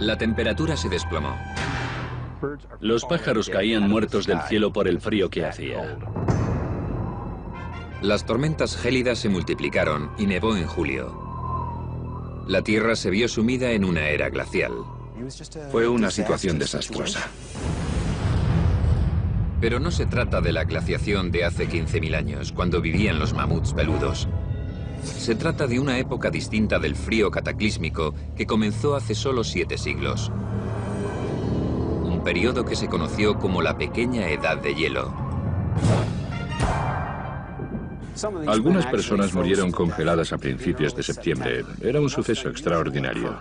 La temperatura se desplomó. Los pájaros caían muertos del cielo por el frío que hacía. Las tormentas gélidas se multiplicaron y nevó en julio. La Tierra se vio sumida en una era glacial. Fue una situación desastrosa. Pero no se trata de la glaciación de hace 15.000 años, cuando vivían los mamuts peludos. Se trata de una época distinta del frío cataclísmico que comenzó hace solo 7 siglos. Un periodo que se conoció como la Pequeña Edad de Hielo. Algunas personas murieron congeladas a principios de septiembre. Era un suceso extraordinario.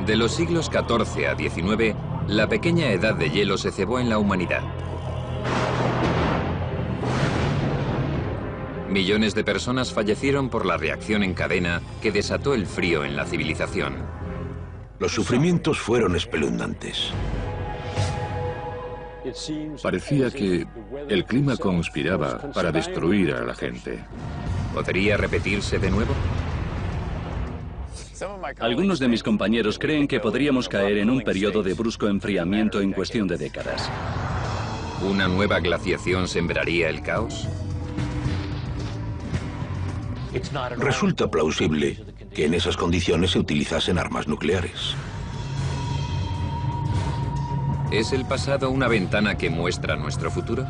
De los siglos XIV a XIX, la Pequeña Edad de Hielo se cebó en la humanidad. Millones de personas fallecieron por la reacción en cadena que desató el frío en la civilización. Los sufrimientos fueron espeluznantes. Parecía que el clima conspiraba para destruir a la gente. ¿Podría repetirse de nuevo? Algunos de mis compañeros creen que podríamos caer en un periodo de brusco enfriamiento en cuestión de décadas. ¿Una nueva glaciación sembraría el caos? Resulta plausible que en esas condiciones se utilizasen armas nucleares. ¿Es el pasado una ventana que muestra nuestro futuro?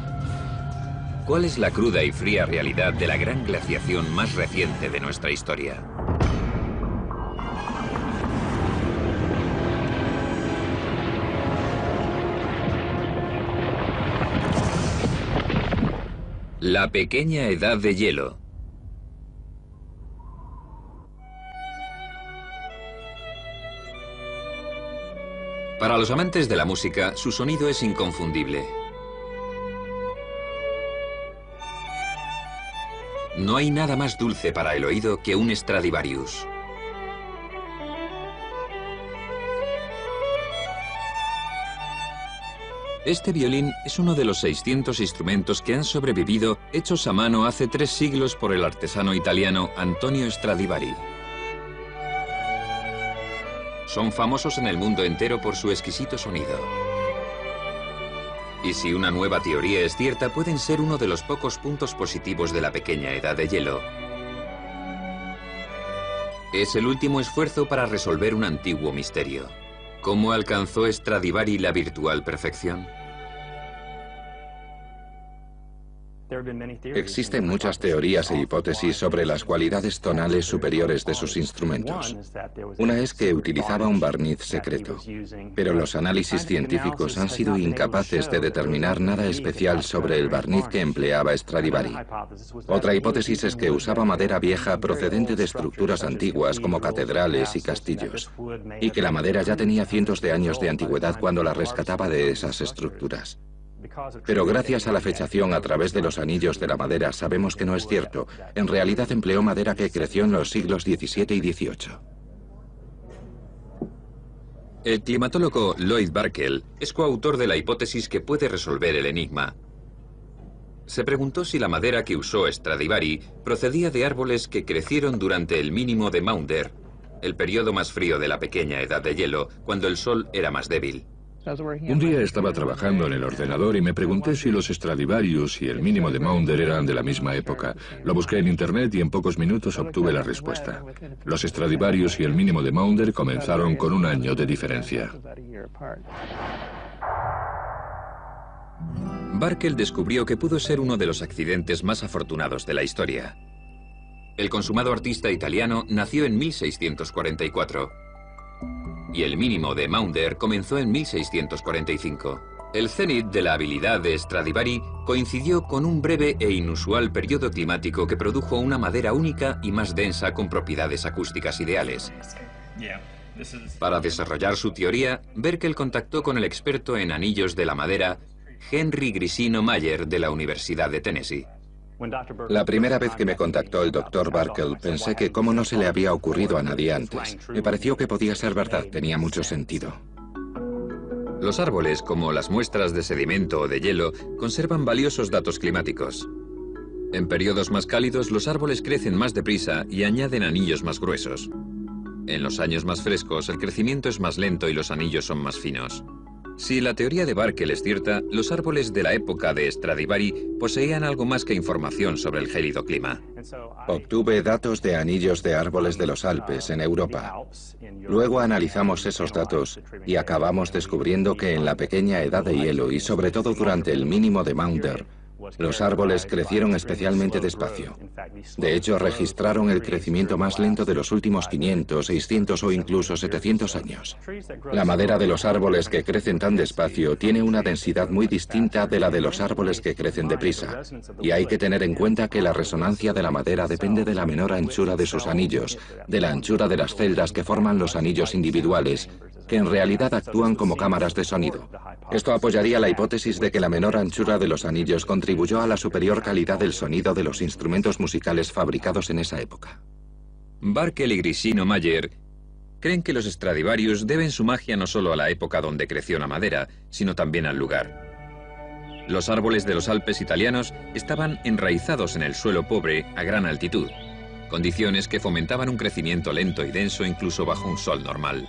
¿Cuál es la cruda y fría realidad de la gran glaciación más reciente de nuestra historia? La Pequeña Edad de Hielo. Para los amantes de la música, su sonido es inconfundible. No hay nada más dulce para el oído que un Stradivarius. Este violín es uno de los 600 instrumentos que han sobrevivido hechos a mano hace 3 siglos por el artesano italiano Antonio Stradivari. Son famosos en el mundo entero por su exquisito sonido. Y si una nueva teoría es cierta, pueden ser uno de los pocos puntos positivos de la Pequeña Edad de Hielo. Es el último esfuerzo para resolver un antiguo misterio. ¿Cómo alcanzó Stradivari la virtual perfección? Existen muchas teorías e hipótesis sobre las cualidades tonales superiores de sus instrumentos. Una es que utilizaba un barniz secreto, pero los análisis científicos han sido incapaces de determinar nada especial sobre el barniz que empleaba Stradivari. Otra hipótesis es que usaba madera vieja procedente de estructuras antiguas como catedrales y castillos, y que la madera ya tenía cientos de años de antigüedad cuando la rescataba de esas estructuras. Pero gracias a la fechación a través de los anillos de la madera sabemos que no es cierto. En realidad empleó madera que creció en los siglos XVII y XVIII. El climatólogo Lloyd Barkell es coautor de la hipótesis que puede resolver el enigma. Se preguntó si la madera que usó Stradivari procedía de árboles que crecieron durante el mínimo de Maunder, el periodo más frío de la Pequeña Edad de Hielo, cuando el sol era más débil. Un día estaba trabajando en el ordenador y me pregunté si los Stradivarius y el mínimo de Maunder eran de la misma época. Lo busqué en internet y en pocos minutos obtuve la respuesta. Los Stradivarius y el mínimo de Maunder comenzaron con un año de diferencia. Barkell descubrió que pudo ser uno de los accidentes más afortunados de la historia. El consumado artista italiano nació en 1644. Y el mínimo de Maunder comenzó en 1645. El cenit de la habilidad de Stradivari coincidió con un breve e inusual periodo climático que produjo una madera única y más densa con propiedades acústicas ideales. Para desarrollar su teoría, Barkell contactó con el experto en anillos de la madera, Henry Grisino Mayer, de la Universidad de Tennessee. La primera vez que me contactó el Dr. Barkell pensé que cómo no se le había ocurrido a nadie antes. Me pareció que podía ser verdad, tenía mucho sentido. Los árboles, como las muestras de sedimento o de hielo, conservan valiosos datos climáticos. En periodos más cálidos, los árboles crecen más deprisa y añaden anillos más gruesos. En los años más frescos, el crecimiento es más lento y los anillos son más finos. Si la teoría de Barkel es cierta, los árboles de la época de Stradivari poseían algo más que información sobre el gélido clima. Obtuve datos de anillos de árboles de los Alpes en Europa. Luego analizamos esos datos y acabamos descubriendo que en la pequeña edad de hielo y sobre todo durante el mínimo de Maunder, los árboles crecieron especialmente despacio. De hecho, registraron el crecimiento más lento de los últimos 500, 600 o incluso 700 años. La madera de los árboles que crecen tan despacio tiene una densidad muy distinta de la de los árboles que crecen deprisa. Y hay que tener en cuenta que la resonancia de la madera depende de la menor anchura de sus anillos, de la anchura de las celdas que forman los anillos individuales, que en realidad actúan como cámaras de sonido. Esto apoyaría la hipótesis de que la menor anchura de los anillos contribuyó a la superior calidad del sonido de los instrumentos musicales fabricados en esa época. Barkel y Grisino Mayer creen que los Stradivarius deben su magia no solo a la época donde creció la madera, sino también al lugar. Los árboles de los Alpes italianos estaban enraizados en el suelo pobre a gran altitud, condiciones que fomentaban un crecimiento lento y denso incluso bajo un sol normal.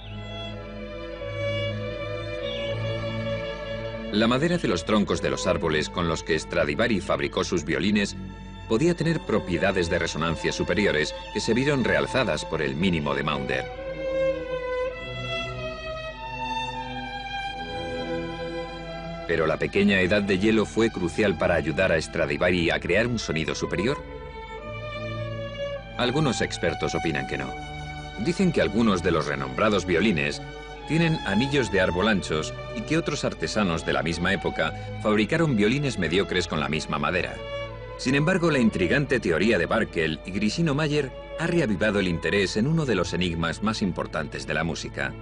La madera de los troncos de los árboles con los que Stradivari fabricó sus violines podía tener propiedades de resonancia superiores que se vieron realzadas por el mínimo de Maunder. ¿Pero la pequeña edad de hielo fue crucial para ayudar a Stradivari a crear un sonido superior? Algunos expertos opinan que no. Dicen que algunos de los renombrados violines tienen anillos de árbol anchos y que otros artesanos de la misma época fabricaron violines mediocres con la misma madera. Sin embargo, la intrigante teoría de Barkel y Grisino Mayer ha reavivado el interés en uno de los enigmas más importantes de la música.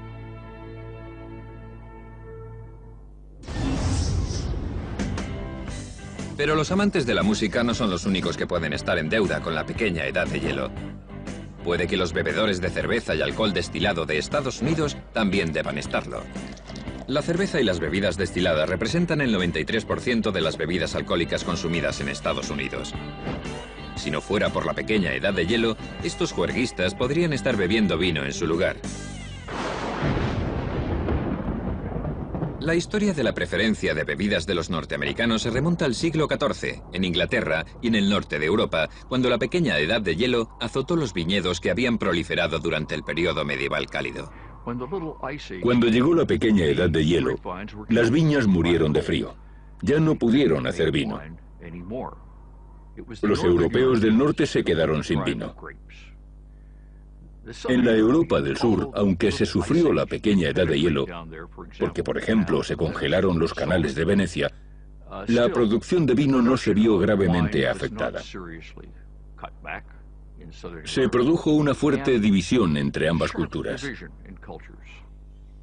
Pero los amantes de la música no son los únicos que pueden estar en deuda con la pequeña edad de hielo. Puede que los bebedores de cerveza y alcohol destilado de Estados Unidos también deban estarlo. La cerveza y las bebidas destiladas representan el 93% de las bebidas alcohólicas consumidas en Estados Unidos. Si no fuera por la pequeña edad de hielo, estos juerguistas podrían estar bebiendo vino en su lugar. La historia de la preferencia de bebidas de los norteamericanos se remonta al siglo XIV, en Inglaterra y en el norte de Europa, cuando la pequeña edad de hielo azotó los viñedos que habían proliferado durante el periodo medieval cálido. Cuando llegó la pequeña edad de hielo, las viñas murieron de frío. Ya no pudieron hacer vino. Los europeos del norte se quedaron sin vino. En la Europa del Sur, aunque se sufrió la pequeña edad de hielo, porque por ejemplo se congelaron los canales de Venecia, la producción de vino no se vio gravemente afectada. Se produjo una fuerte división entre ambas culturas.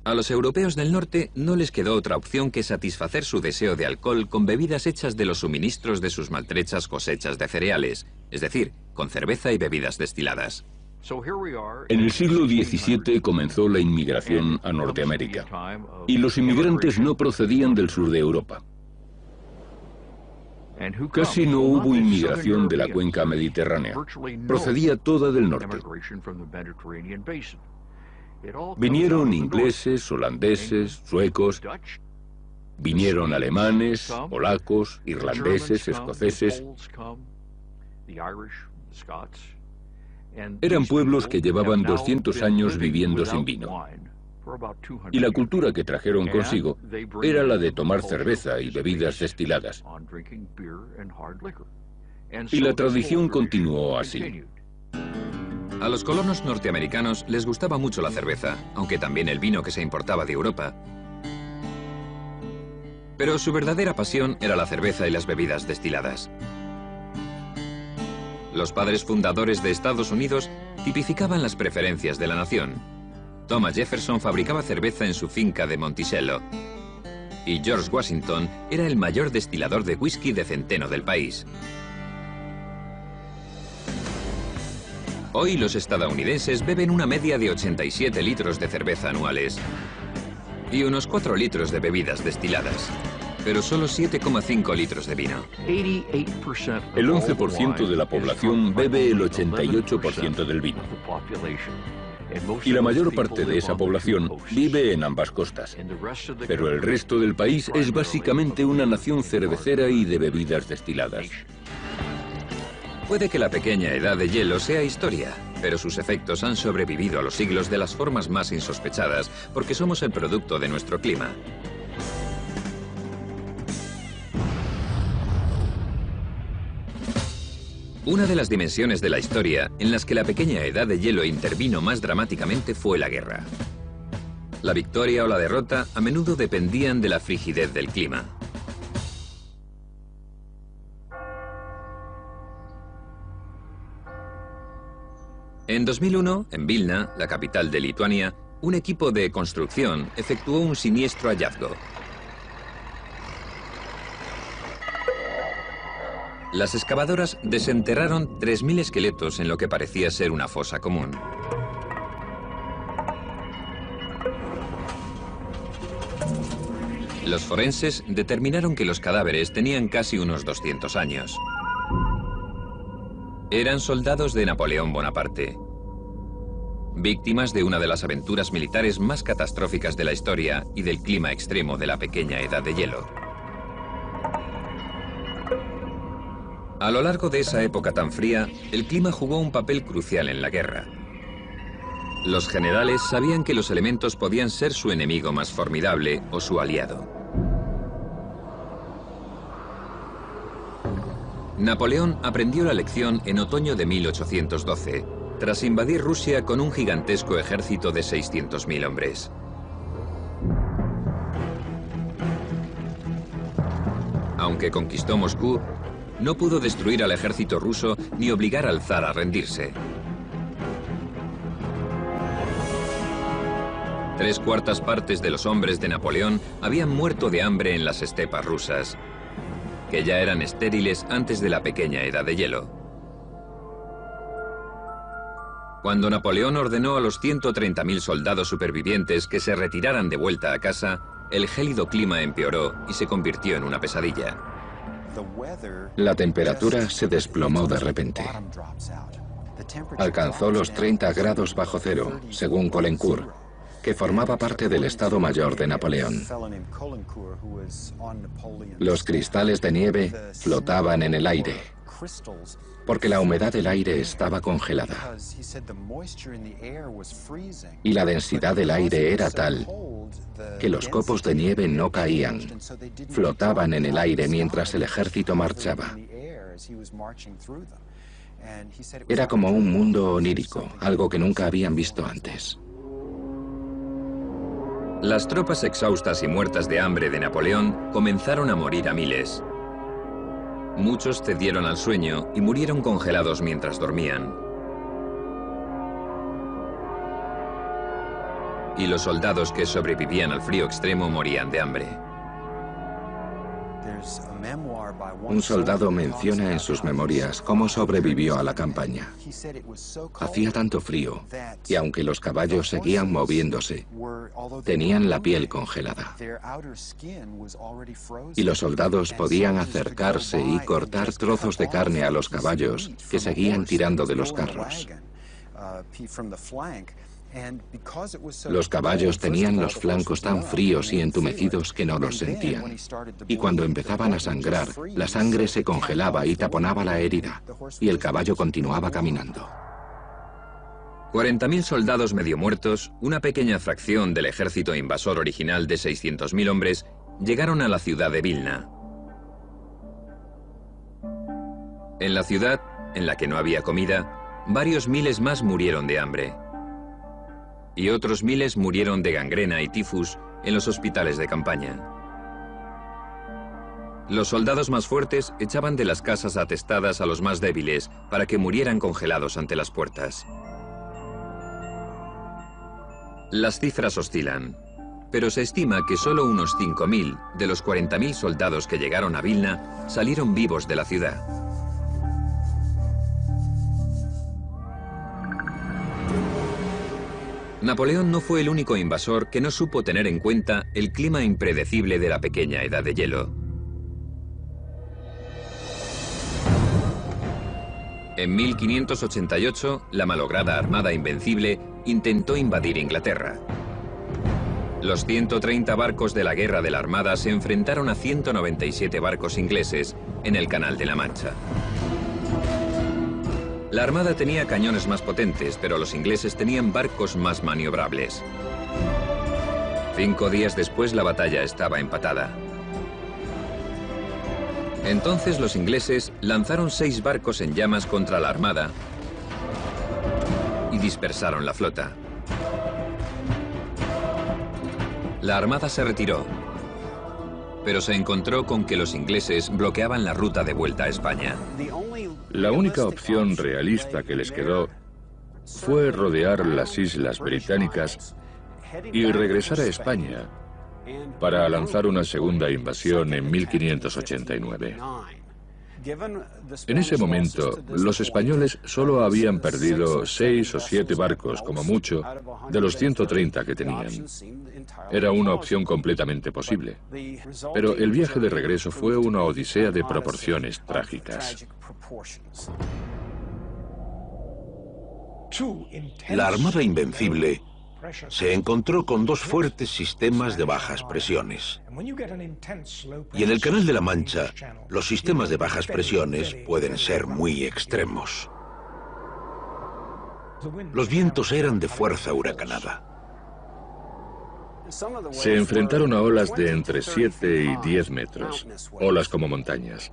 A los europeos del norte no les quedó otra opción que satisfacer su deseo de alcohol con bebidas hechas de los suministros de sus maltrechas cosechas de cereales, es decir, con cerveza y bebidas destiladas. En el siglo XVII comenzó la inmigración a Norteamérica, y los inmigrantes no procedían del sur de Europa. Casi no hubo inmigración de la cuenca mediterránea, procedía toda del norte. Vinieron ingleses, holandeses, suecos, vinieron alemanes, polacos, irlandeses, escoceses. Eran pueblos que llevaban 200 años viviendo sin vino. Y la cultura que trajeron consigo era la de tomar cerveza y bebidas destiladas. Y la tradición continuó así. A los colonos norteamericanos les gustaba mucho la cerveza, aunque también el vino que se importaba de Europa. Pero su verdadera pasión era la cerveza y las bebidas destiladas. Los padres fundadores de Estados Unidos tipificaban las preferencias de la nación. Thomas Jefferson fabricaba cerveza en su finca de Monticello. Y George Washington era el mayor destilador de whisky de centeno del país. Hoy los estadounidenses beben una media de 87 litros de cerveza anuales y unos 4 litros de bebidas destiladas, pero solo 7,5 litros de vino. El 11% de la población bebe el 88% del vino. y la mayor parte de esa población vive en ambas costas. Pero el resto del país es básicamente una nación cervecera y de bebidas destiladas. Puede que la pequeña edad de hielo sea historia, pero sus efectos han sobrevivido a los siglos de las formas más insospechadas porque somos el producto de nuestro clima. Una de las dimensiones de la historia en las que la pequeña edad de hielo intervino más dramáticamente fue la guerra. La victoria o la derrota a menudo dependían de la frigidez del clima. En 2001, en Vilna, la capital de Lituania, un equipo de construcción efectuó un siniestro hallazgo. Las excavadoras desenterraron 3.000 esqueletos en lo que parecía ser una fosa común. Los forenses determinaron que los cadáveres tenían casi unos 200 años. Eran soldados de Napoleón Bonaparte, víctimas de una de las aventuras militares más catastróficas de la historia y del clima extremo de la pequeña edad de hielo. A lo largo de esa época tan fría, el clima jugó un papel crucial en la guerra. Los generales sabían que los elementos podían ser su enemigo más formidable o su aliado. Napoleón aprendió la lección en otoño de 1812, tras invadir Rusia con un gigantesco ejército de 600.000 hombres. Aunque conquistó Moscú, no pudo destruir al ejército ruso ni obligar al zar a rendirse. 3/4 partes de los hombres de Napoleón habían muerto de hambre en las estepas rusas, que ya eran estériles antes de la pequeña edad de hielo. Cuando Napoleón ordenó a los 130.000 soldados supervivientes que se retiraran de vuelta a casa, el gélido clima empeoró y se convirtió en una pesadilla. La temperatura se desplomó de repente. Alcanzó los 30 grados bajo cero, según Caulaincourt, que formaba parte del Estado Mayor de Napoleón. Los cristales de nieve flotaban en el aire, porque la humedad del aire estaba congelada. Y la densidad del aire era tal que los copos de nieve no caían, flotaban en el aire mientras el ejército marchaba. Era como un mundo onírico, algo que nunca habían visto antes. Las tropas exhaustas y muertas de hambre de Napoleón comenzaron a morir a miles. Muchos cedieron al sueño y murieron congelados mientras dormían. Y los soldados que sobrevivían al frío extremo morían de hambre. Un soldado menciona en sus memorias cómo sobrevivió a la campaña. Hacía tanto frío, y aunque los caballos seguían moviéndose, tenían la piel congelada. Y los soldados podían acercarse y cortar trozos de carne a los caballos que seguían tirando de los carros. Los caballos tenían los flancos tan fríos y entumecidos que no los sentían. Y cuando empezaban a sangrar, la sangre se congelaba y taponaba la herida, y el caballo continuaba caminando. 40.000 soldados medio muertos, una pequeña fracción del ejército invasor original de 600.000 hombres, llegaron a la ciudad de Vilna. En la ciudad, en la que no había comida, varios miles más murieron de hambre. Y otros miles murieron de gangrena y tifus en los hospitales de campaña. Los soldados más fuertes echaban de las casas atestadas a los más débiles para que murieran congelados ante las puertas. Las cifras oscilan, pero se estima que solo unos 5.000 de los 40.000 soldados que llegaron a Vilna salieron vivos de la ciudad. Napoleón no fue el único invasor que no supo tener en cuenta el clima impredecible de la pequeña edad de hielo. En 1588, la malograda Armada Invencible intentó invadir Inglaterra. Los 130 barcos de la Guerra de la Armada se enfrentaron a 197 barcos ingleses en el Canal de la Mancha. La Armada tenía cañones más potentes, pero los ingleses tenían barcos más maniobrables. 5 días después la batalla estaba empatada. Entonces los ingleses lanzaron 6 barcos en llamas contra la Armada y dispersaron la flota. La Armada se retiró, pero se encontró con que los ingleses bloqueaban la ruta de vuelta a España. La única opción realista que les quedó fue rodear las islas británicas y regresar a España para lanzar una segunda invasión en 1589. En ese momento, los españoles solo habían perdido 6 o 7 barcos, como mucho, de los 130 que tenían. Era una opción completamente posible. Pero el viaje de regreso fue una odisea de proporciones trágicas. La Armada Invencible se encontró con 2 fuertes sistemas de bajas presiones. Y en el Canal de la Mancha, los sistemas de bajas presiones pueden ser muy extremos. Los vientos eran de fuerza huracanada. Se enfrentaron a olas de entre 7 y 10 metros, olas como montañas.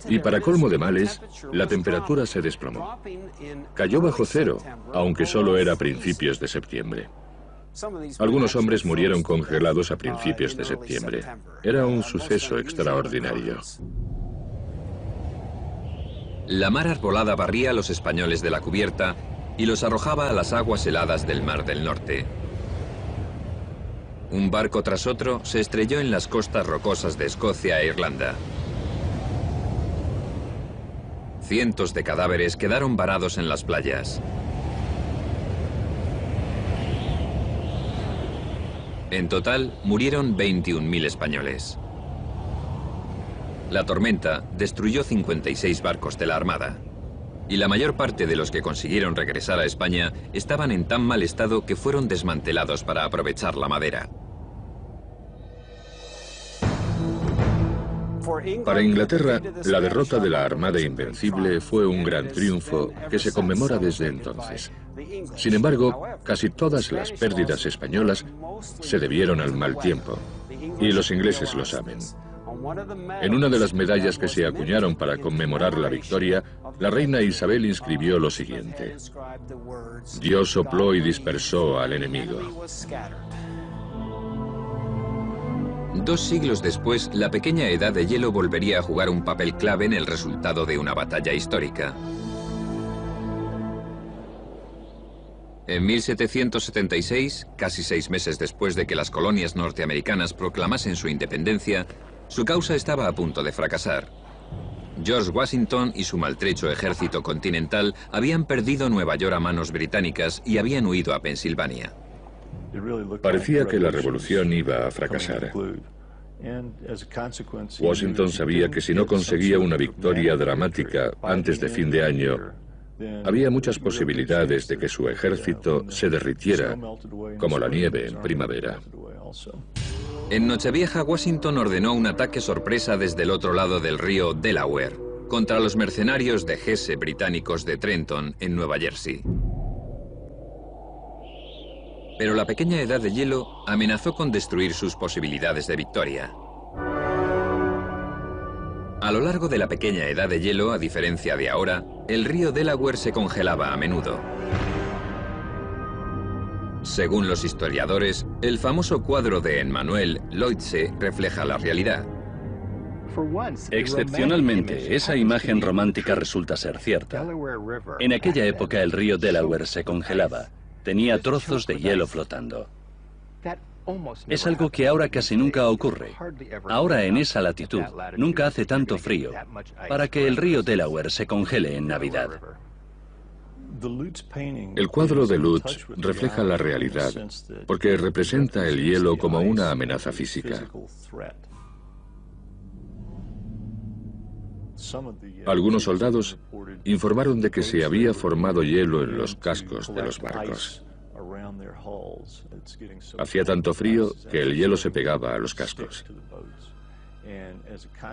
Y para colmo de males, la temperatura se desplomó. Cayó bajo cero, aunque solo era a principios de septiembre. Algunos hombres murieron congelados a principios de septiembre. Era un suceso extraordinario. La mar arbolada barría a los españoles de la cubierta y los arrojaba a las aguas heladas del Mar del Norte. Un barco tras otro se estrelló en las costas rocosas de Escocia e Irlanda. Cientos de cadáveres quedaron varados en las playas. En total, murieron 21.000 españoles. La tormenta destruyó 56 barcos de la Armada. Y la mayor parte de los que consiguieron regresar a España estaban en tan mal estado que fueron desmantelados para aprovechar la madera. Para Inglaterra, la derrota de la Armada Invencible fue un gran triunfo que se conmemora desde entonces. Sin embargo, casi todas las pérdidas españolas se debieron al mal tiempo, y los ingleses lo saben. En una de las medallas que se acuñaron para conmemorar la victoria, la reina Isabel inscribió lo siguiente: Dios sopló y dispersó al enemigo. 2 siglos después, la pequeña edad de hielo volvería a jugar un papel clave en el resultado de una batalla histórica. En 1776, casi 6 meses después de que las colonias norteamericanas proclamasen su independencia, su causa estaba a punto de fracasar. George Washington y su maltrecho ejército continental habían perdido Nueva York a manos británicas y habían huido a Pensilvania. Parecía que la revolución iba a fracasar. Washington sabía que si no conseguía una victoria dramática antes de fin de año, había muchas posibilidades de que su ejército se derritiera como la nieve en primavera. En Nochevieja, Washington ordenó un ataque sorpresa desde el otro lado del río Delaware contra los mercenarios de Hesse británicos de Trenton, en Nueva Jersey. Pero la pequeña edad de hielo amenazó con destruir sus posibilidades de victoria. A lo largo de la pequeña edad de hielo, a diferencia de ahora, el río Delaware se congelaba a menudo. Según los historiadores, el famoso cuadro de Emmanuel Leutze refleja la realidad. Excepcionalmente, esa imagen romántica resulta ser cierta. En aquella época el río Delaware se congelaba. Tenía trozos de hielo flotando. Es algo que ahora casi nunca ocurre. Ahora en esa latitud nunca hace tanto frío para que el río Delaware se congele en Navidad. El cuadro de Lutz refleja la realidad porque representa el hielo como una amenaza física. Algunos soldados informaron de que se había formado hielo en los cascos de los barcos. Hacía tanto frío que el hielo se pegaba a los cascos.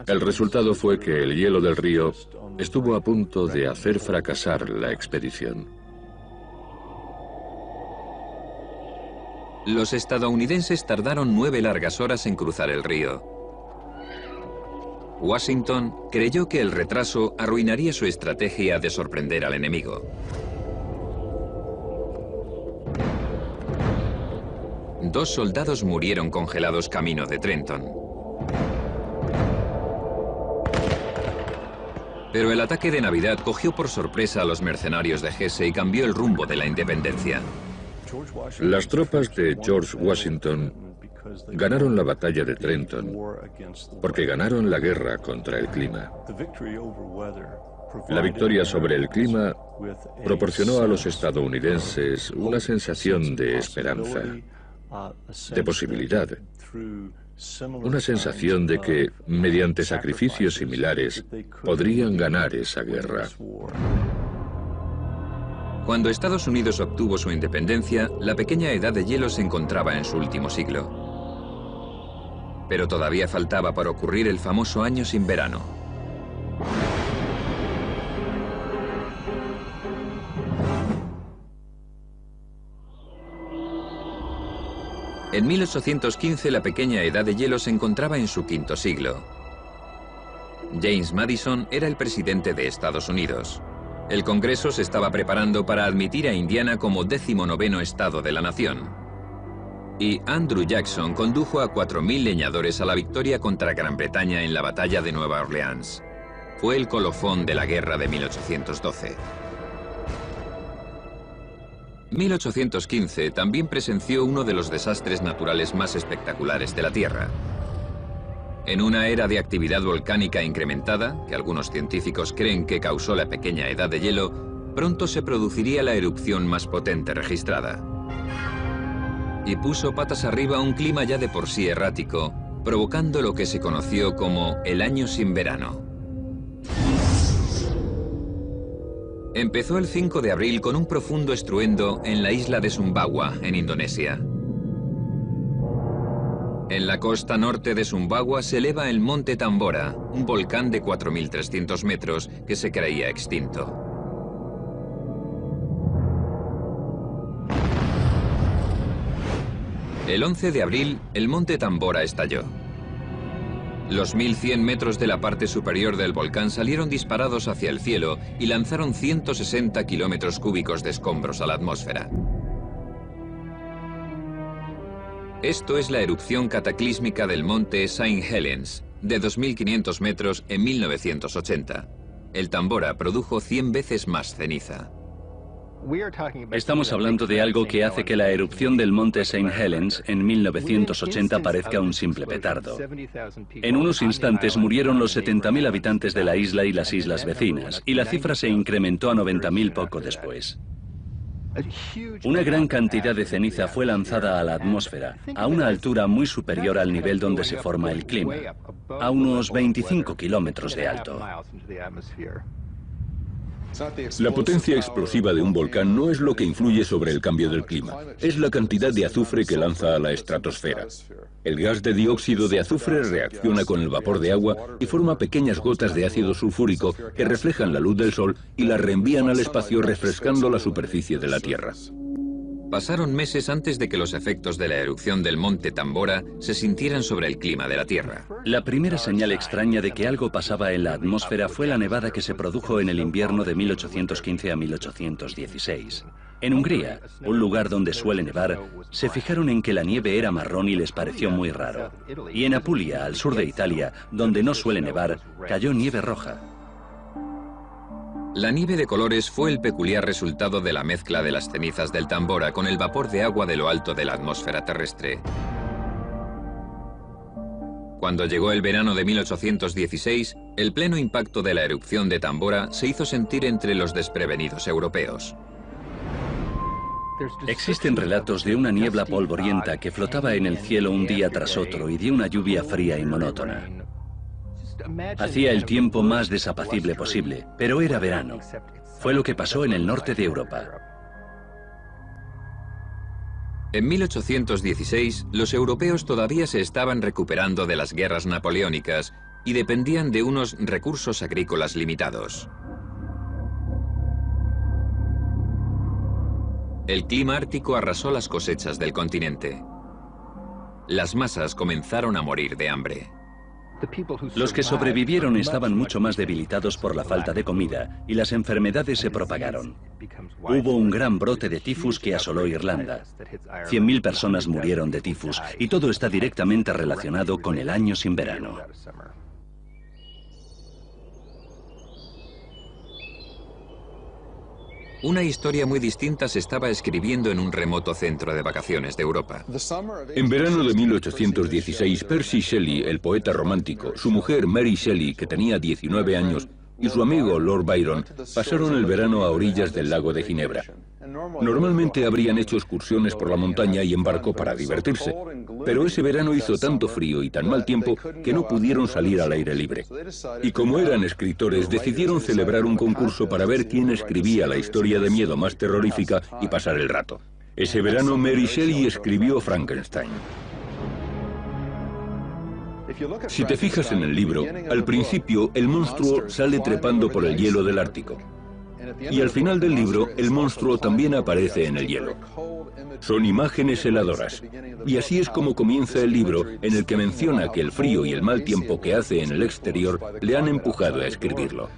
El resultado fue que el hielo del río estuvo a punto de hacer fracasar la expedición. Los estadounidenses tardaron 9 largas horas en cruzar el río. Washington creyó que el retraso arruinaría su estrategia de sorprender al enemigo. Dos soldados murieron congelados camino de Trenton. Pero el ataque de Navidad cogió por sorpresa a los mercenarios de Hesse y cambió el rumbo de la independencia. Las tropas de George Washington ganaron la batalla de Trenton porque ganaron la guerra contra el clima. La victoria sobre el clima proporcionó a los estadounidenses una sensación de esperanza, de posibilidad, una sensación de que, mediante sacrificios similares, podrían ganar esa guerra. Cuando Estados Unidos obtuvo su independencia, la pequeña edad de hielo se encontraba en su último siglo. Pero todavía faltaba para ocurrir el famoso año sin verano. En 1815 la pequeña edad de hielo se encontraba en su quinto siglo. James Madison era el presidente de Estados Unidos. El Congreso se estaba preparando para admitir a Indiana como 19º estado de la nación. Y Andrew Jackson condujo a 4.000 leñadores a la victoria contra Gran Bretaña en la batalla de Nueva Orleans. Fue el colofón de la guerra de 1812. 1815 también presenció uno de los desastres naturales más espectaculares de la Tierra. En una era de actividad volcánica incrementada, que algunos científicos creen que causó la pequeña edad de hielo, pronto se produciría la erupción más potente registrada. Y puso patas arriba un clima ya de por sí errático, provocando lo que se conoció como el año sin verano. Empezó el 5 de abril con un profundo estruendo en la isla de Sumbawa, en Indonesia. En la costa norte de Sumbawa se eleva el monte Tambora, un volcán de 4.300 metros que se creía extinto. El 11 de abril, el monte Tambora estalló. Los 1.100 metros de la parte superior del volcán salieron disparados hacia el cielo y lanzaron 160 kilómetros cúbicos de escombros a la atmósfera. Esto es la erupción cataclísmica del monte St. Helens, de 2.500 metros en 1980. El Tambora produjo 100 veces más ceniza. Estamos hablando de algo que hace que la erupción del monte St. Helens en 1980 parezca un simple petardo. En unos instantes murieron los 70.000 habitantes de la isla y las islas vecinas, y la cifra se incrementó a 90.000 poco después. Una gran cantidad de ceniza fue lanzada a la atmósfera, a una altura muy superior al nivel donde se forma el clima, a unos 25 kilómetros de alto. La potencia explosiva de un volcán no es lo que influye sobre el cambio del clima, es la cantidad de azufre que lanza a la estratosfera. El gas de dióxido de azufre reacciona con el vapor de agua y forma pequeñas gotas de ácido sulfúrico que reflejan la luz del sol y las reenvían al espacio refrescando la superficie de la Tierra. Pasaron meses antes de que los efectos de la erupción del monte Tambora se sintieran sobre el clima de la Tierra. La primera señal extraña de que algo pasaba en la atmósfera fue la nevada que se produjo en el invierno de 1815 a 1816. En Hungría, un lugar donde suele nevar, se fijaron en que la nieve era marrón y les pareció muy raro. Y en Apulia, al sur de Italia, donde no suele nevar, cayó nieve roja. La nieve de colores fue el peculiar resultado de la mezcla de las cenizas del Tambora con el vapor de agua de lo alto de la atmósfera terrestre. Cuando llegó el verano de 1816, el pleno impacto de la erupción de Tambora se hizo sentir entre los desprevenidos europeos. Existen relatos de una niebla polvorienta que flotaba en el cielo un día tras otro y de una lluvia fría y monótona. Hacía el tiempo más desapacible posible, pero era verano. Fue lo que pasó en el norte de Europa. En 1816, los europeos todavía se estaban recuperando de las guerras napoleónicas y dependían de unos recursos agrícolas limitados. El clima ártico arrasó las cosechas del continente. Las masas comenzaron a morir de hambre. Los que sobrevivieron estaban mucho más debilitados por la falta de comida y las enfermedades se propagaron. Hubo un gran brote de tifus que asoló Irlanda. 100.000 personas murieron de tifus y todo está directamente relacionado con el año sin verano. Una historia muy distinta se estaba escribiendo en un remoto centro de vacaciones de Europa. En verano de 1816, Percy Shelley, el poeta romántico, su mujer Mary Shelley, que tenía 19 años, y su amigo Lord Byron pasaron el verano a orillas del lago de Ginebra. Normalmente habrían hecho excursiones por la montaña y en barco para divertirse, pero ese verano hizo tanto frío y tan mal tiempo que no pudieron salir al aire libre. Y como eran escritores, decidieron celebrar un concurso para ver quién escribía la historia de miedo más terrorífica y pasar el rato. Ese verano Mary Shelley escribió Frankenstein. Si te fijas en el libro, al principio el monstruo sale trepando por el hielo del Ártico. Y al final del libro, el monstruo también aparece en el hielo. Son imágenes heladoras. Y así es como comienza el libro, en el que menciona que el frío y el mal tiempo que hace en el exterior le han empujado a escribirlo.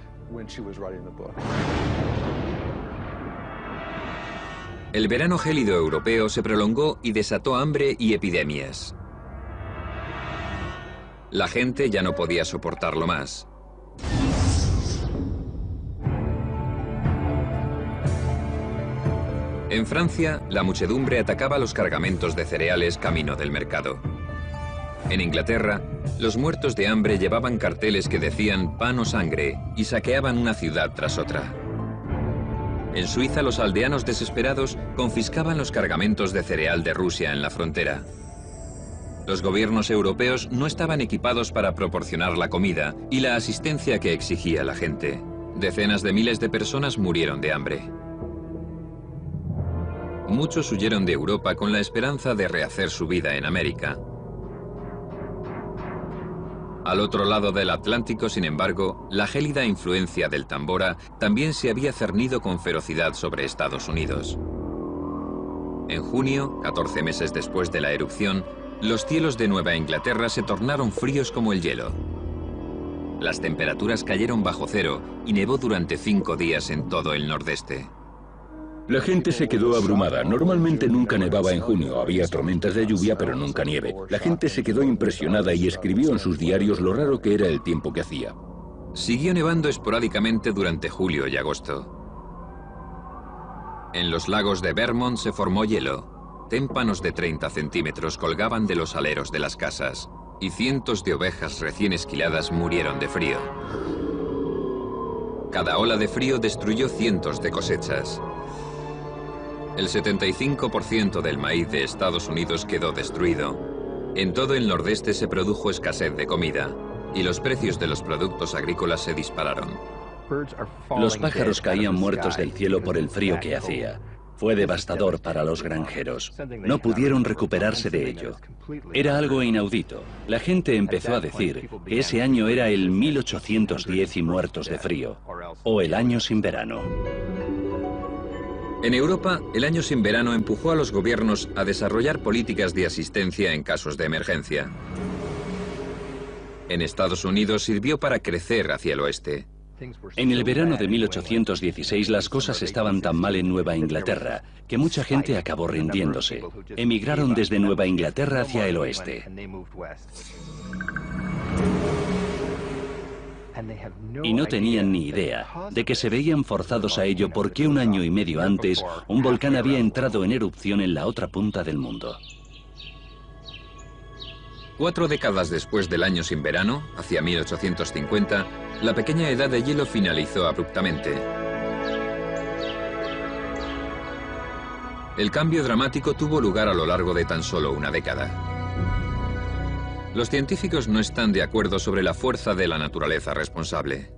El verano gélido europeo se prolongó y desató hambre y epidemias. La gente ya no podía soportarlo más. En Francia, la muchedumbre atacaba los cargamentos de cereales camino del mercado. En Inglaterra, los muertos de hambre llevaban carteles que decían pan o sangre y saqueaban una ciudad tras otra. En Suiza, los aldeanos desesperados confiscaban los cargamentos de cereal de Rusia en la frontera. Los gobiernos europeos no estaban equipados para proporcionar la comida y la asistencia que exigía la gente. Decenas de miles de personas murieron de hambre. Muchos huyeron de Europa con la esperanza de rehacer su vida en América. Al otro lado del Atlántico, sin embargo, la gélida influencia del Tambora también se había cernido con ferocidad sobre Estados Unidos. En junio, 14 meses después de la erupción, los cielos de Nueva Inglaterra se tornaron fríos como el hielo. Las temperaturas cayeron bajo cero y nevó durante 5 días en todo el nordeste. La gente se quedó abrumada. Normalmente nunca nevaba en junio. Había tormentas de lluvia, pero nunca nieve. La gente se quedó impresionada y escribió en sus diarios lo raro que era el tiempo que hacía. Siguió nevando esporádicamente durante julio y agosto. En los lagos de Vermont se formó hielo. Témpanos de 30 centímetros colgaban de los aleros de las casas y cientos de ovejas recién esquiladas murieron de frío. Cada ola de frío destruyó cientos de cosechas. El 75% del maíz de Estados Unidos quedó destruido. En todo el nordeste se produjo escasez de comida y los precios de los productos agrícolas se dispararon. Los pájaros caían muertos del cielo por el frío que hacía. Fue devastador para los granjeros. No pudieron recuperarse de ello. Era algo inaudito. La gente empezó a decir que ese año era el 1810 y muertos de frío, o el año sin verano. En Europa, el año sin verano empujó a los gobiernos a desarrollar políticas de asistencia en casos de emergencia. En Estados Unidos sirvió para crecer hacia el oeste. En el verano de 1816 las cosas estaban tan mal en Nueva Inglaterra que mucha gente acabó rindiéndose. Emigraron desde Nueva Inglaterra hacia el oeste. Y no tenían ni idea de que se veían forzados a ello porque un año y medio antes un volcán había entrado en erupción en la otra punta del mundo. 4 décadas después del año sin verano, hacia 1850, la pequeña edad de hielo finalizó abruptamente. El cambio dramático tuvo lugar a lo largo de tan solo una década. Los científicos no están de acuerdo sobre la fuerza de la naturaleza responsable.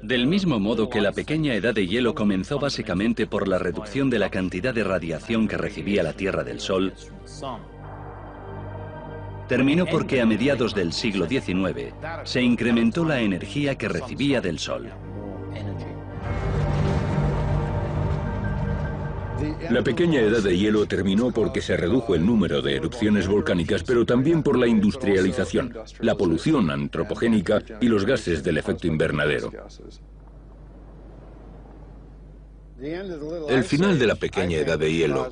Del mismo modo que la pequeña edad de hielo comenzó básicamente por la reducción de la cantidad de radiación que recibía la Tierra del Sol, terminó porque a mediados del siglo XIX se incrementó la energía que recibía del Sol. La pequeña edad de hielo terminó porque se redujo el número de erupciones volcánicas, pero también por la industrialización, la polución antropogénica y los gases del efecto invernadero. El final de la pequeña edad de hielo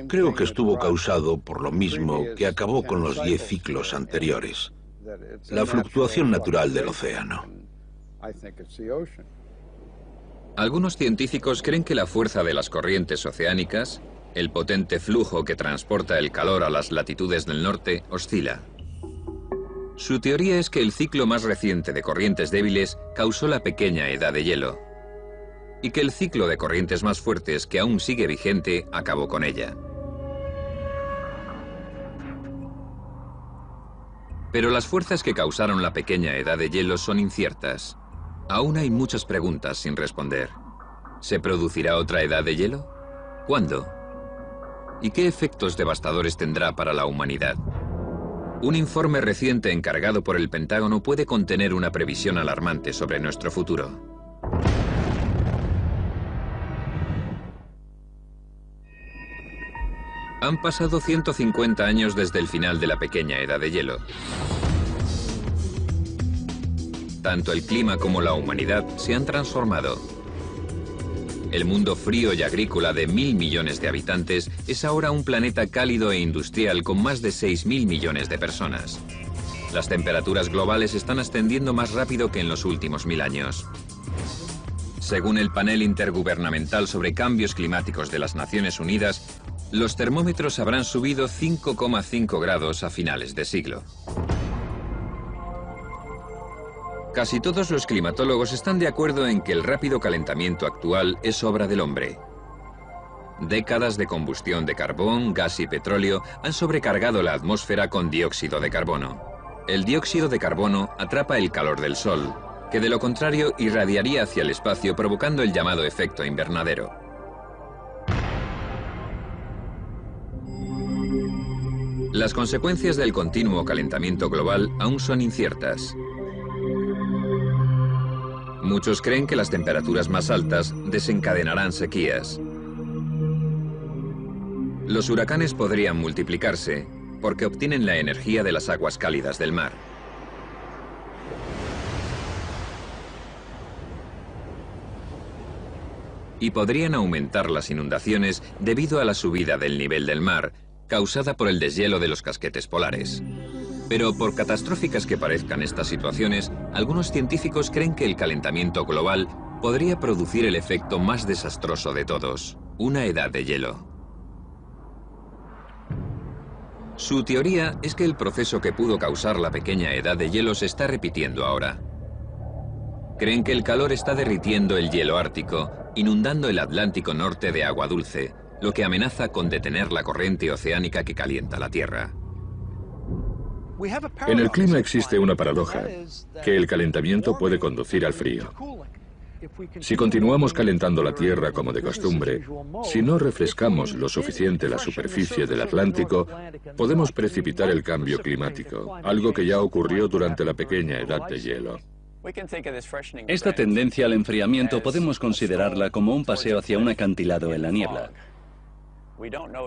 creo que estuvo causado por lo mismo que acabó con los 10 ciclos anteriores, la fluctuación natural del océano. Algunos científicos creen que la fuerza de las corrientes oceánicas, el potente flujo que transporta el calor a las latitudes del norte, oscila. Su teoría es que el ciclo más reciente de corrientes débiles causó la pequeña edad de hielo, y que el ciclo de corrientes más fuertes, que aún sigue vigente, acabó con ella. Pero las fuerzas que causaron la pequeña edad de hielo son inciertas. Aún hay muchas preguntas sin responder. ¿Se producirá otra edad de hielo? ¿Cuándo? ¿Y qué efectos devastadores tendrá para la humanidad? Un informe reciente encargado por el Pentágono puede contener una previsión alarmante sobre nuestro futuro. Han pasado 150 años desde el final de la pequeña edad de hielo. Tanto el clima como la humanidad se han transformado. El mundo frío y agrícola de 1.000 millones de habitantes es ahora un planeta cálido e industrial con más de 6.000 millones de personas. Las temperaturas globales están ascendiendo más rápido que en los últimos 1000 años. Según el Panel Intergubernamental sobre Cambios Climáticos de las Naciones Unidas, los termómetros habrán subido 5,5 grados a finales de siglo. Casi todos los climatólogos están de acuerdo en que el rápido calentamiento actual es obra del hombre. Décadas de combustión de carbón, gas y petróleo han sobrecargado la atmósfera con dióxido de carbono. El dióxido de carbono atrapa el calor del Sol, que de lo contrario irradiaría hacia el espacio provocando el llamado efecto invernadero. Las consecuencias del continuo calentamiento global aún son inciertas. Muchos creen que las temperaturas más altas desencadenarán sequías. Los huracanes podrían multiplicarse porque obtienen la energía de las aguas cálidas del mar. Y podrían aumentar las inundaciones debido a la subida del nivel del mar, causada por el deshielo de los casquetes polares. Pero por catastróficas que parezcan estas situaciones, algunos científicos creen que el calentamiento global podría producir el efecto más desastroso de todos, una edad de hielo. Su teoría es que el proceso que pudo causar la pequeña edad de hielo se está repitiendo ahora. Creen que el calor está derritiendo el hielo ártico, inundando el Atlántico Norte de agua dulce, lo que amenaza con detener la corriente oceánica que calienta la Tierra. En el clima existe una paradoja, que el calentamiento puede conducir al frío. Si continuamos calentando la Tierra como de costumbre, si no refrescamos lo suficiente la superficie del Atlántico, podemos precipitar el cambio climático, algo que ya ocurrió durante la pequeña edad de hielo. Esta tendencia al enfriamiento podemos considerarla como un paseo hacia un acantilado en la niebla.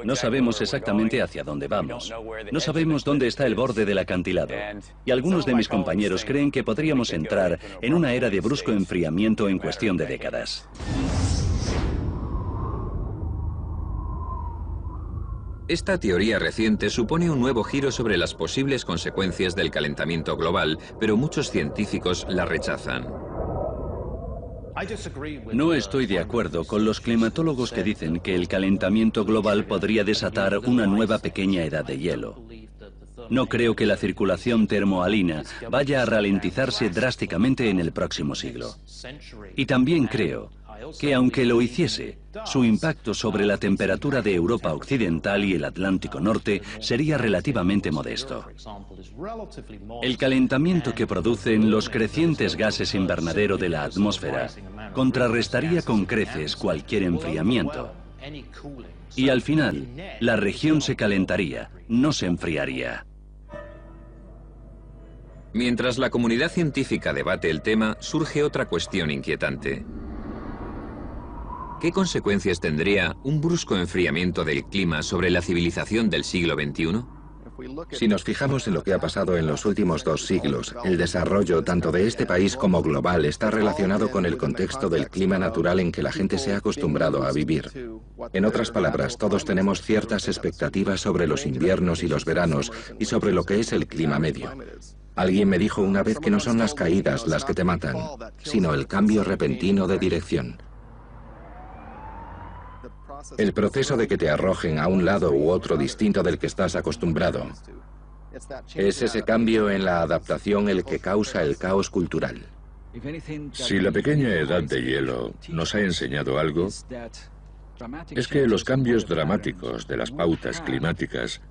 No sabemos exactamente hacia dónde vamos. No sabemos dónde está el borde del acantilado. Y algunos de mis compañeros creen que podríamos entrar en una era de brusco enfriamiento en cuestión de décadas. Esta teoría reciente supone un nuevo giro sobre las posibles consecuencias del calentamiento global, pero muchos científicos la rechazan. No estoy de acuerdo con los climatólogos que dicen que el calentamiento global podría desatar una nueva pequeña edad de hielo. No creo que la circulación termohalina vaya a ralentizarse drásticamente en el próximo siglo. Y también creo que aunque lo hiciese, su impacto sobre la temperatura de Europa Occidental y el Atlántico Norte sería relativamente modesto. El calentamiento que producen los crecientes gases invernadero de la atmósfera contrarrestaría con creces cualquier enfriamiento. Y al final, la región se calentaría, no se enfriaría. Mientras la comunidad científica debate el tema, surge otra cuestión inquietante. ¿Qué consecuencias tendría un brusco enfriamiento del clima sobre la civilización del siglo XXI? Si nos fijamos en lo que ha pasado en los últimos 2 siglos, el desarrollo tanto de este país como global está relacionado con el contexto del clima natural en que la gente se ha acostumbrado a vivir. En otras palabras, todos tenemos ciertas expectativas sobre los inviernos y los veranos y sobre lo que es el clima medio. Alguien me dijo una vez que no son las caídas las que te matan, sino el cambio repentino de dirección. El proceso de que te arrojen a un lado u otro distinto del que estás acostumbrado. Es ese cambio en la adaptación el que causa el caos cultural. Si la pequeña edad de hielo nos ha enseñado algo, es que los cambios dramáticos de las pautas climáticas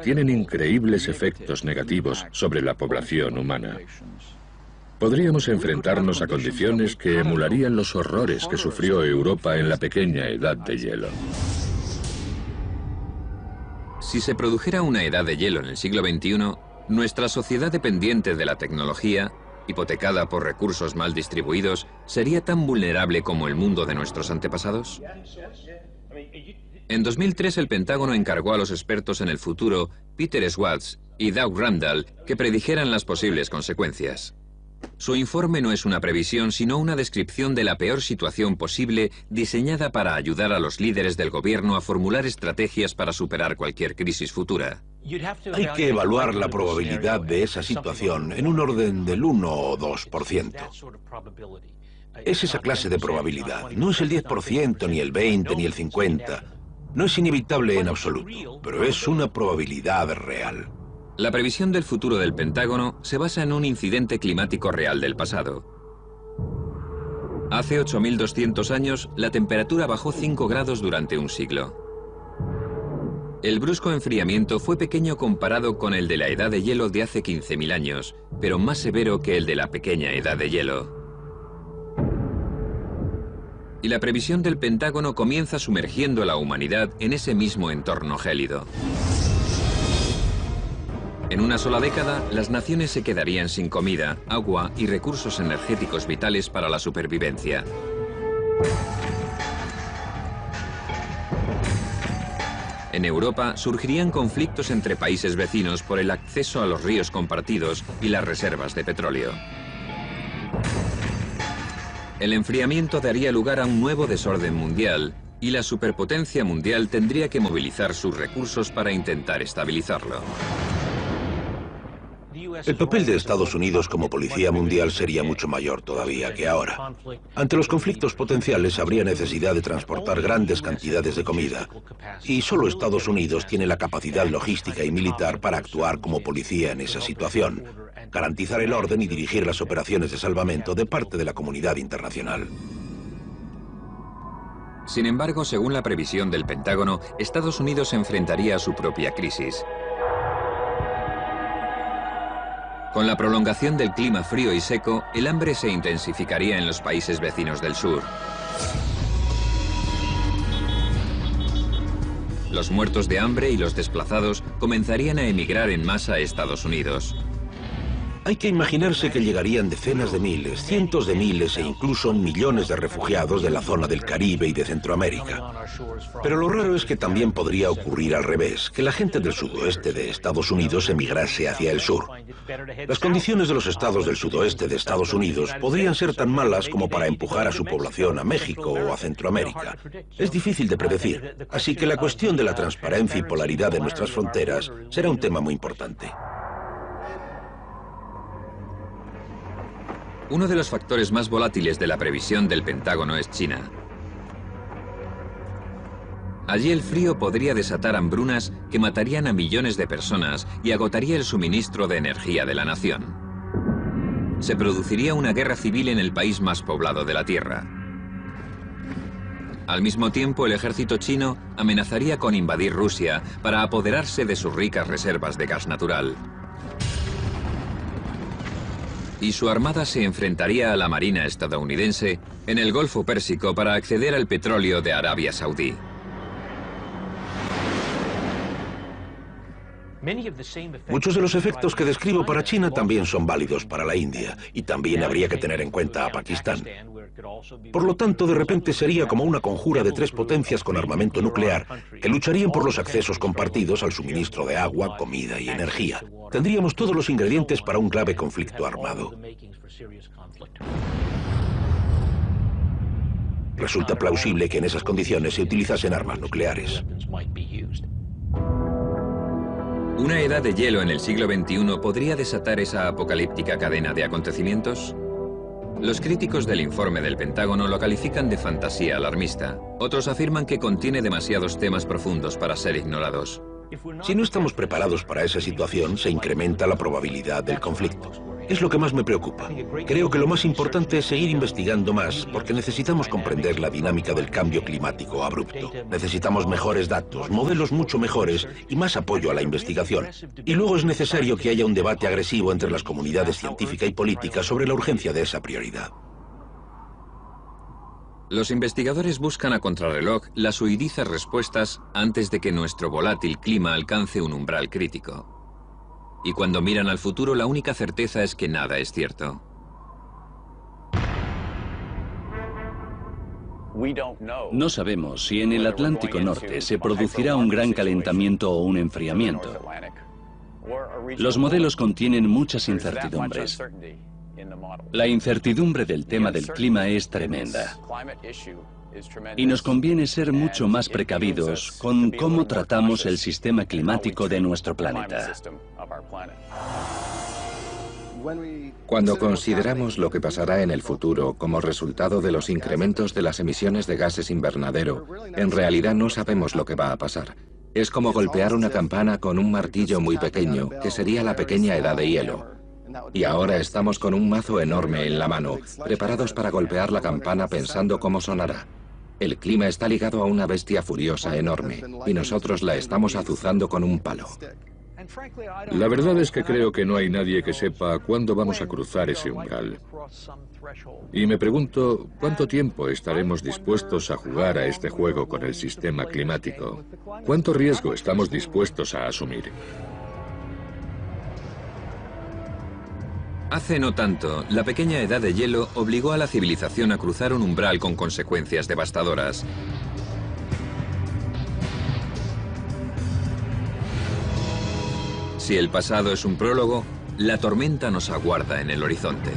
tienen increíbles efectos negativos sobre la población humana. Podríamos enfrentarnos a condiciones que emularían los horrores que sufrió Europa en la pequeña edad de hielo. Si se produjera una edad de hielo en el siglo XXI, nuestra sociedad dependiente de la tecnología, hipotecada por recursos mal distribuidos, ¿sería tan vulnerable como el mundo de nuestros antepasados? En 2003 el Pentágono encargó a los expertos en el futuro, Peter Schwartz y Doug Randall, que predijeran las posibles consecuencias. Su informe no es una previsión, sino una descripción de la peor situación posible diseñada para ayudar a los líderes del gobierno a formular estrategias para superar cualquier crisis futura. Hay que evaluar la probabilidad de esa situación en un orden del 1 o 2%. Es esa clase de probabilidad. No es el 10%, ni el 20%, ni el 50%. No es inevitable en absoluto, pero es una probabilidad real. La previsión del futuro del Pentágono se basa en un incidente climático real del pasado. Hace 8.200 años, la temperatura bajó 5 grados durante un siglo. El brusco enfriamiento fue pequeño comparado con el de la edad de hielo de hace 15.000 años, pero más severo que el de la pequeña edad de hielo. Y la previsión del Pentágono comienza sumergiendo a la humanidad en ese mismo entorno gélido. En una sola década, las naciones se quedarían sin comida, agua y recursos energéticos vitales para la supervivencia. En Europa surgirían conflictos entre países vecinos por el acceso a los ríos compartidos y las reservas de petróleo. El enfriamiento daría lugar a un nuevo desorden mundial y la superpotencia mundial tendría que movilizar sus recursos para intentar estabilizarlo. El papel de Estados Unidos como policía mundial sería mucho mayor todavía que ahora. Ante los conflictos potenciales habría necesidad de transportar grandes cantidades de comida. Y solo Estados Unidos tiene la capacidad logística y militar para actuar como policía en esa situación, garantizar el orden y dirigir las operaciones de salvamento de parte de la comunidad internacional. Sin embargo, según la previsión del Pentágono, Estados Unidos se enfrentaría a su propia crisis. Con la prolongación del clima frío y seco, el hambre se intensificaría en los países vecinos del sur. Los muertos de hambre y los desplazados comenzarían a emigrar en masa a Estados Unidos. Hay que imaginarse que llegarían decenas de miles, cientos de miles e incluso millones de refugiados de la zona del Caribe y de Centroamérica. Pero lo raro es que también podría ocurrir al revés, que la gente del sudoeste de Estados Unidos emigrase hacia el sur. Las condiciones de los estados del sudoeste de Estados Unidos podrían ser tan malas como para empujar a su población a México o a Centroamérica. Es difícil de predecir, así que la cuestión de la transparencia y polaridad de nuestras fronteras será un tema muy importante. Uno de los factores más volátiles de la previsión del Pentágono es China. Allí el frío podría desatar hambrunas que matarían a millones de personas y agotaría el suministro de energía de la nación. Se produciría una guerra civil en el país más poblado de la Tierra. Al mismo tiempo, el ejército chino amenazaría con invadir Rusia para apoderarse de sus ricas reservas de gas natural. Y su armada se enfrentaría a la marina estadounidense en el Golfo Pérsico para acceder al petróleo de Arabia Saudí. Muchos de los efectos que describo para China también son válidos para la India, y también habría que tener en cuenta a Pakistán. Por lo tanto, de repente sería como una conjura de tres potencias con armamento nuclear que lucharían por los accesos compartidos al suministro de agua, comida y energía. Tendríamos todos los ingredientes para un grave conflicto armado. Resulta plausible que en esas condiciones se utilizasen armas nucleares. ¿Una edad de hielo en el siglo XXI podría desatar esa apocalíptica cadena de acontecimientos? Los críticos del informe del Pentágono lo califican de fantasía alarmista. Otros afirman que contiene demasiados temas profundos para ser ignorados. Si no estamos preparados para esa situación, se incrementa la probabilidad del conflicto. Es lo que más me preocupa. Creo que lo más importante es seguir investigando más, porque necesitamos comprender la dinámica del cambio climático abrupto. Necesitamos mejores datos, modelos mucho mejores y más apoyo a la investigación. Y luego es necesario que haya un debate agresivo entre las comunidades científica y política sobre la urgencia de esa prioridad. Los investigadores buscan a contrarreloj las huidizas respuestas antes de que nuestro volátil clima alcance un umbral crítico. Y cuando miran al futuro, la única certeza es que nada es cierto. No sabemos si en el Atlántico Norte se producirá un gran calentamiento o un enfriamiento. Los modelos contienen muchas incertidumbres. La incertidumbre del tema del clima es tremenda. Y nos conviene ser mucho más precavidos con cómo tratamos el sistema climático de nuestro planeta. Cuando consideramos lo que pasará en el futuro como resultado de los incrementos de las emisiones de gases invernadero, en realidad no sabemos lo que va a pasar. Es como golpear una campana con un martillo muy pequeño, que sería la pequeña edad de hielo. Y ahora estamos con un mazo enorme en la mano, preparados para golpear la campana pensando cómo sonará. El clima está ligado a una bestia furiosa enorme, y nosotros la estamos azuzando con un palo. La verdad es que creo que no hay nadie que sepa cuándo vamos a cruzar ese umbral. Y me pregunto, ¿cuánto tiempo estaremos dispuestos a jugar a este juego con el sistema climático? ¿Cuánto riesgo estamos dispuestos a asumir? Hace no tanto, la pequeña edad de hielo obligó a la civilización a cruzar un umbral con consecuencias devastadoras. Si el pasado es un prólogo, la tormenta nos aguarda en el horizonte.